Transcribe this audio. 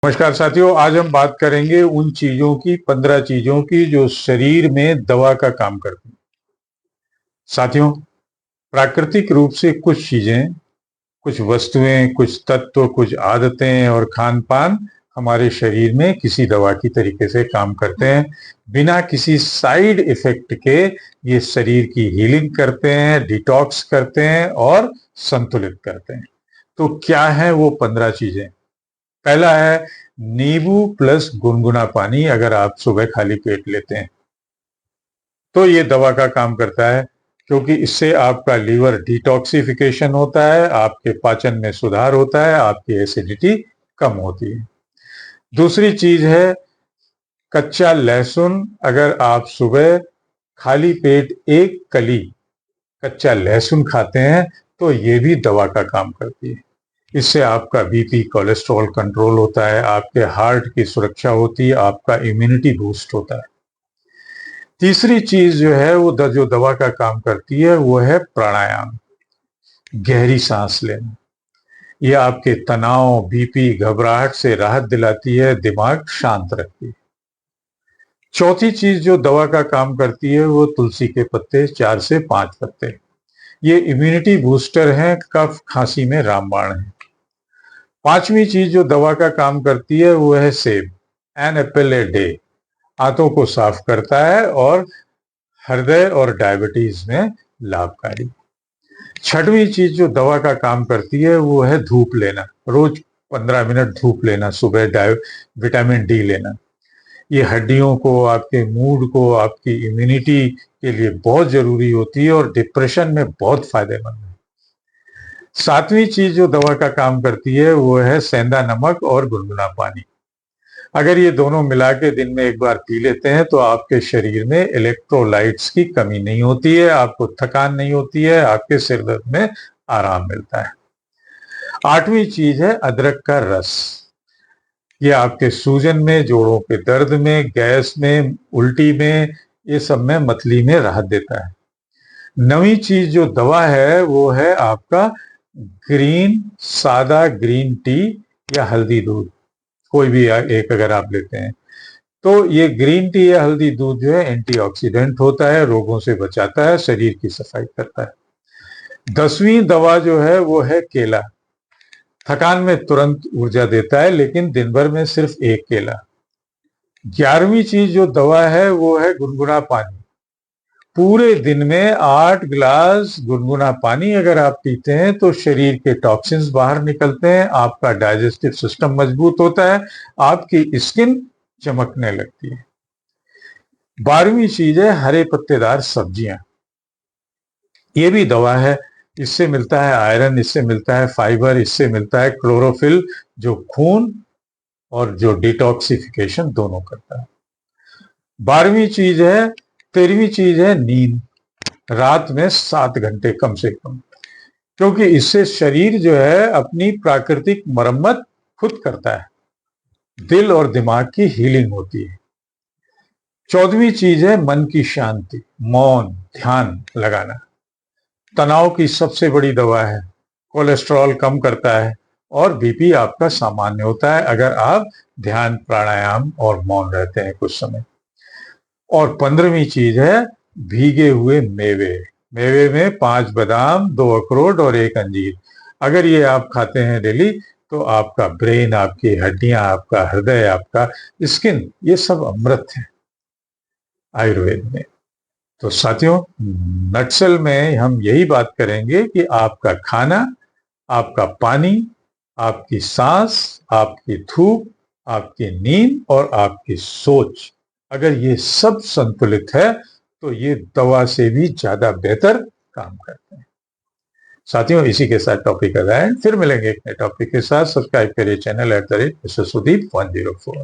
नमस्कार साथियों, आज हम बात करेंगे उन चीजों की 15 चीजों की जो शरीर में दवा का काम करती हैं। साथियों, प्राकृतिक रूप से कुछ चीजें, कुछ वस्तुएं, कुछ तत्व, कुछ आदतें और खान पान हमारे शरीर में किसी दवा की तरीके से काम करते हैं। बिना किसी साइड इफेक्ट के ये शरीर की हीलिंग करते हैं, डिटॉक्स करते हैं और संतुलित करते हैं। तो क्या है वो 15 चीजें? पहला है नींबू प्लस गुनगुना पानी। अगर आप सुबह खाली पेट लेते हैं तो ये दवा का काम करता है, क्योंकि इससे आपका लीवर डिटॉक्सिफिकेशन होता है, आपके पाचन में सुधार होता है, आपकी एसिडिटी कम होती है। दूसरी चीज है कच्चा लहसुन। अगर आप सुबह खाली पेट एक कली कच्चा लहसुन खाते हैं तो ये भी दवा का काम करती है। इससे आपका बीपी, कोलेस्ट्रॉल कंट्रोल होता है, आपके हार्ट की सुरक्षा होती है, आपका इम्यूनिटी बूस्ट होता है। तीसरी चीज जो है वो जो दवा का काम करती है वो है प्राणायाम, गहरी सांस लेना। ये आपके तनाव, बीपी, घबराहट से राहत दिलाती है, दिमाग शांत रखती है। चौथी चीज जो दवा का काम करती है वो तुलसी के पत्ते, 4 से 5 पत्ते। ये इम्यूनिटी बूस्टर हैं, कफ खांसी में रामबाण है। पांचवी चीज जो दवा का काम करती है वो है सेब, एन एप्पल ए डे। आंतों को साफ करता है और हृदय और डायबिटीज में लाभकारी। छठवीं चीज जो दवा का काम करती है वो है धूप लेना। रोज 15 मिनट धूप लेना, सुबह विटामिन डी लेना। ये हड्डियों को, आपके मूड को, आपकी इम्यूनिटी के लिए बहुत जरूरी होती है और डिप्रेशन में बहुत फायदेमंद है। सातवीं चीज जो दवा का काम करती है वो है सेंधा नमक और गुनगुना पानी। अगर ये दोनों मिला के दिन में एक बार पी लेते हैं तो आपके शरीर में इलेक्ट्रोलाइट्स की कमी नहीं होती है, आपको थकान नहीं होती है, आपके सिर दर्द में आराम मिलता है। आठवीं चीज है अदरक का रस। ये आपके सूजन में, जोड़ों के दर्द में, गैस में, उल्टी में, ये सब में, मतली में राहत देता है। नवीं चीज जो दवा है वो है आपका सादा ग्रीन टी या हल्दी दूध। कोई भी एक अगर आप लेते हैं तो ये ग्रीन टी या हल्दी दूध जो है एंटीऑक्सीडेंट होता है, रोगों से बचाता है, शरीर की सफाई करता है। 10वीं दवा जो है वो है केला। थकान में तुरंत ऊर्जा देता है, लेकिन दिन भर में सिर्फ एक केला। 11वीं चीज जो दवा है वो है गुनगुना पानी। पूरे दिन में 8 गिलास गुनगुना पानी अगर आप पीते हैं तो शरीर के टॉक्सिन्स बाहर निकलते हैं, आपका डाइजेस्टिव सिस्टम मजबूत होता है, आपकी स्किन चमकने लगती है। 12वीं चीज है हरे पत्तेदार सब्जियां। ये भी दवा है। इससे मिलता है आयरन, इससे मिलता है फाइबर, इससे मिलता है क्लोरोफिल, जो खून और जो डिटॉक्सिफिकेशन दोनों करता है। 13वीं चीज है नींद। रात में 7 घंटे कम से कम, क्योंकि इससे शरीर जो है अपनी प्राकृतिक मरम्मत खुद करता है, दिल और दिमाग की हीलिंग होती है। 14वीं चीज है मन की शांति, मौन, ध्यान लगाना। तनाव की सबसे बड़ी दवा है, कोलेस्ट्रॉल कम करता है और बीपी आपका सामान्य होता है अगर आप ध्यान, प्राणायाम और मौन रहते हैं कुछ समय। और 15वीं चीज है भीगे हुए मेवे। मेवे में 5 बादाम, 2 अखरोट और 1 अंजीर। अगर ये आप खाते हैं डेली तो आपका ब्रेन, आपकी हड्डियां, आपका हृदय, आपका स्किन, ये सब अमृत है आयुर्वेद में। तो साथियों, नटसेल में हम यही बात करेंगे कि आपका खाना, आपका पानी, आपकी सांस, आपकी धूप, आपकी नींद और आपकी सोच, अगर ये सब संतुलित है तो ये दवा से भी ज्यादा बेहतर काम करते हैं। साथियों, इसी के साथ टॉपिक का फिर मिलेंगे एक नए टॉपिक के साथ। सब्सक्राइब करिए चैनल @Mr. Sudeep 104।